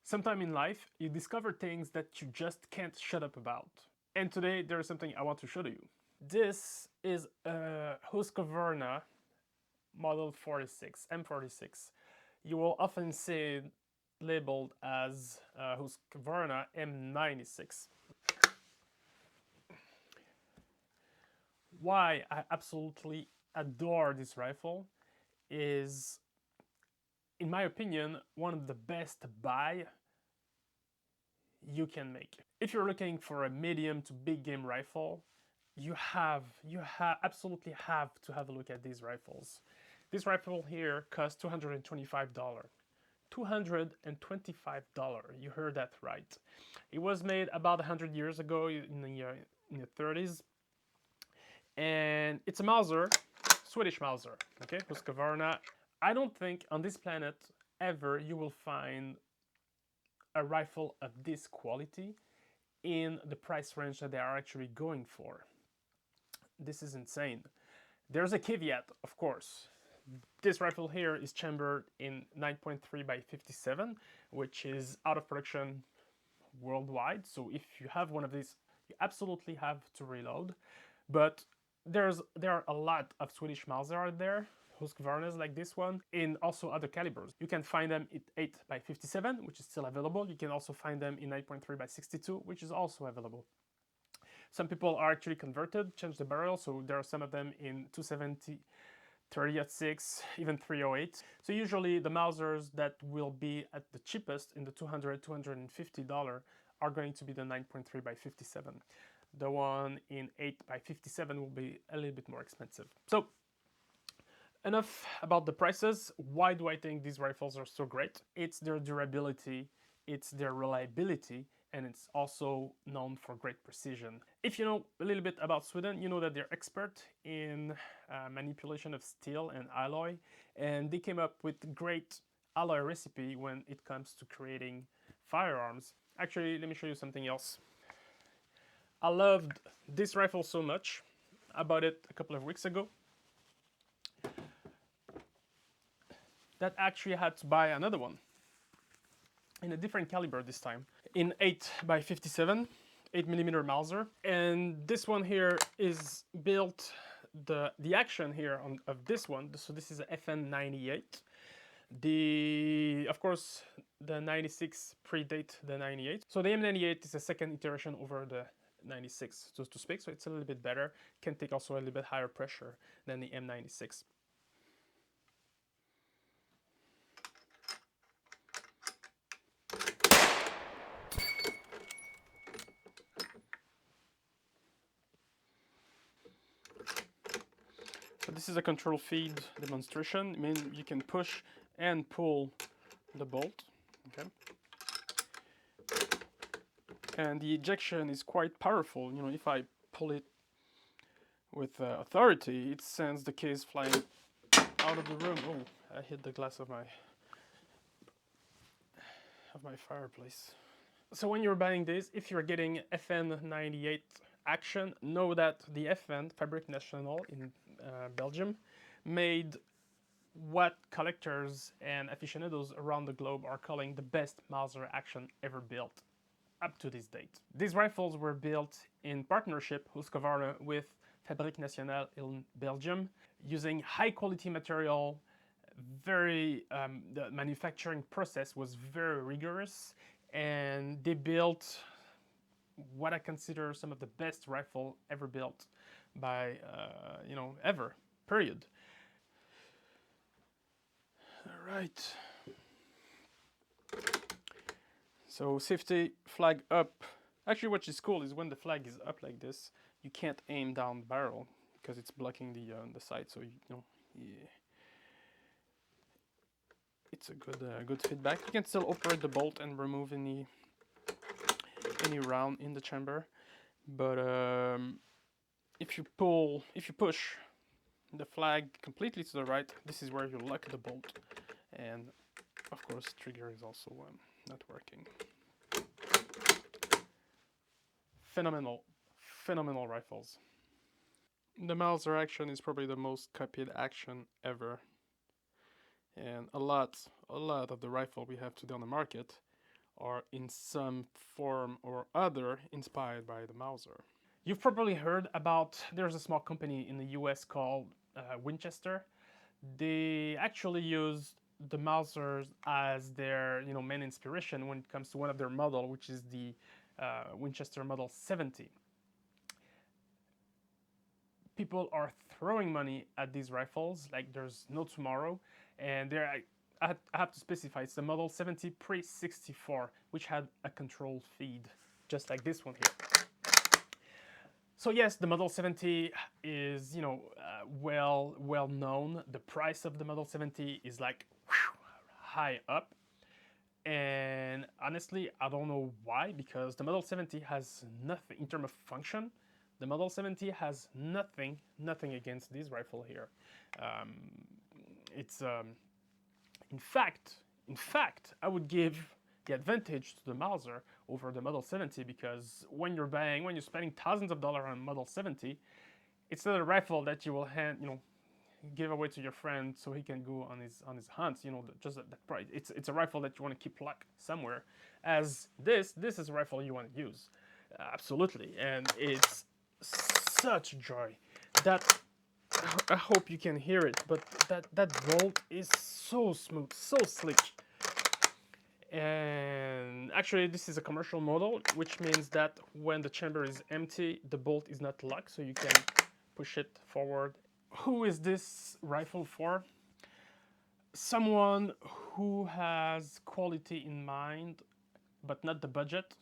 Sometime in life, you discover things that you just can't shut up about. And today, there is something I want to show you. This is a Husqvarna Model 46, M46. You will often see it labeled as Husqvarna M96. Why I absolutely adore this rifle is, in my opinion, one of the best buy you can make. If you're looking for a medium to big game rifle, you absolutely have to have a look at these rifles. This rifle here costs $225. $225. You heard that right. It was made about 100 years ago in the 30s. And it's a Mauser, Swedish Mauser, okay, Husqvarna. I don't think on this planet ever you will find a rifle of this quality in the price range that they are actually going for. This is insane. There's a caveat, of course. This rifle here is chambered in 9.3 by 57, which is out of production worldwide. So if you have one of these, you absolutely have to reload. But there are a lot of Swedish Mauser out there, Husqvarnas like this one, in also other calibers. You can find them in 8 by 57, which is still available. You can also find them in 9.3 by 62, which is also available. Some people are actually converted, change the barrel, so there are some of them in 270, 30-06, even 308. So usually the Mausers that will be at the cheapest in the $200, $250 are going to be the 9.3 by 57. The one in 8 by 57 will be a little bit more expensive. So enough about the prices. Why do I think these rifles are so great? It's their durability, it's their reliability, and it's also known for great precision. If you know a little bit about Sweden, you know that they're expert in manipulation of steel and alloy, and they came up with great alloy recipe when it comes to creating firearms. Actually, let me show you something else. I loved this rifle so much. I bought it a couple of weeks ago. That actually had to buy another one in a different caliber this time, in 8 by 57, 8mm Mauser. And this one here is built, the action here of this one, so this is a FN98. Of course, the 96 predate the 98. So the M98 is a second iteration over the 96, so to speak, so it's a little bit better. Can take also a little bit higher pressure than the M96. So this is a control feed demonstration. I mean, you can push and pull the bolt, okay? And the ejection is quite powerful. You know, if I pull it with authority, it sends the case flying out of the room. Oh, I hit the glass of my fireplace. So when you're buying this, if you're getting FN98 action, know that the FN, Fabrique Nationale in Belgium, made what collectors and aficionados around the globe are calling the best Mauser action ever built up to this date. These rifles were built in partnership, Husqvarna, with Fabrique Nationale in Belgium, using high quality material. The manufacturing process was very rigorous, and they built what I consider some of the best rifle ever built by, ever, period. All right. So safety flag up. Actually, what is cool is when the flag is up like this, you can't aim down the barrel because it's blocking the sight. So yeah. It's a good feedback. You can still operate the bolt and remove any round in the chamber, but if you push the flag completely to the right, this is where you lock the bolt, and of course trigger is also not working. Phenomenal rifles. The Mauser action is probably the most copied action ever, and a lot of the rifle we have today on the market are in some form or other inspired by the Mauser. You've probably heard about, there's a small company in the US called Winchester. They actually use the Mausers as their main inspiration when it comes to one of their model, which is the Winchester Model 70. People are throwing money at these rifles like there's no tomorrow, and I have to specify it's the Model 70 Pre-64, which had a controlled feed, just like this one here. So yes, the Model 70 is well known. The price of the Model 70 is like high up, and honestly, I don't know why, because the Model 70 has nothing in terms of function. The Model 70 has nothing against this rifle here. It's in fact, I would give the advantage to the Mauser over the Model 70, because when you're spending thousands of dollars on Model 70, it's not a rifle that you will give away to your friend so he can go on his hunts. Just that price. It's a rifle that you want to keep locked somewhere. As this is a rifle you want to use, absolutely, and it's such joy that I hope you can hear it, but that bolt is so smooth, so slick. And actually, this is a commercial model, which means that when the chamber is empty, the bolt is not locked, so you can push it forward. Who is this rifle for? Someone who has quality in mind, but not the budget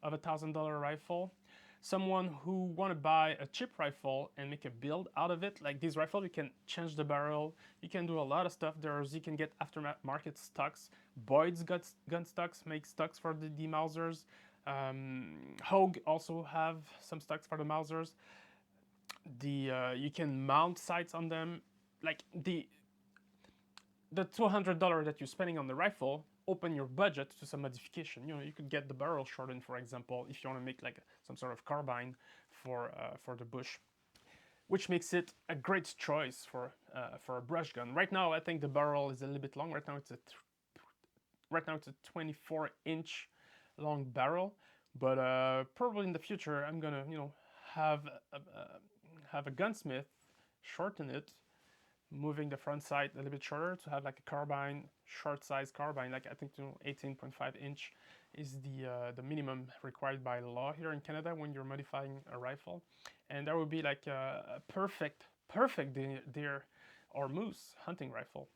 of $1,000 rifle. Someone who want to buy a cheap rifle and make a build out of it. Like this rifle, you can change the barrel, you can do a lot of stuff. You can get aftermarket stocks. Boyd's gun stocks make stocks for the Mausers. Hogue also have some stocks for the Mausers. You can mount sights on them. Like the $200 that you're spending on the rifle, open your budget to some modification. You could get the barrel shortened, for example, if you want to make like some sort of carbine for the bush, which makes it a great choice for a brush gun. Right now, I think the barrel is a little bit long. Right now, it's a 24-inch long barrel, but probably in the future, I'm gonna have a gunsmith shorten it, moving the front sight a little bit shorter to have like a carbine, short size carbine, like I think 18.5 inch is the minimum required by law here in Canada when you're modifying a rifle, and that would be like a perfect deer or moose hunting rifle.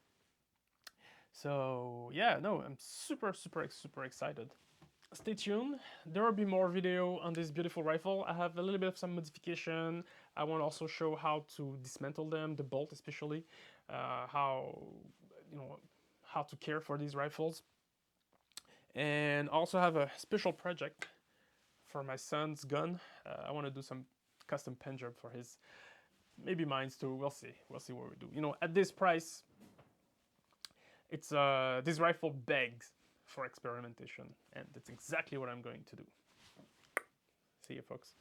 So yeah, no, I'm super excited. Stay tuned. There will be more video on this beautiful rifle. I have a little bit of some modification. I want to also show how to dismantle them, the bolt especially, how to care for these rifles, and also have a special project for my son's gun. I want to do some custom pen job for his, maybe mine too. We'll see what we do. At this price, it's this rifle begs for experimentation, and that's exactly what I'm going to do. See you, folks.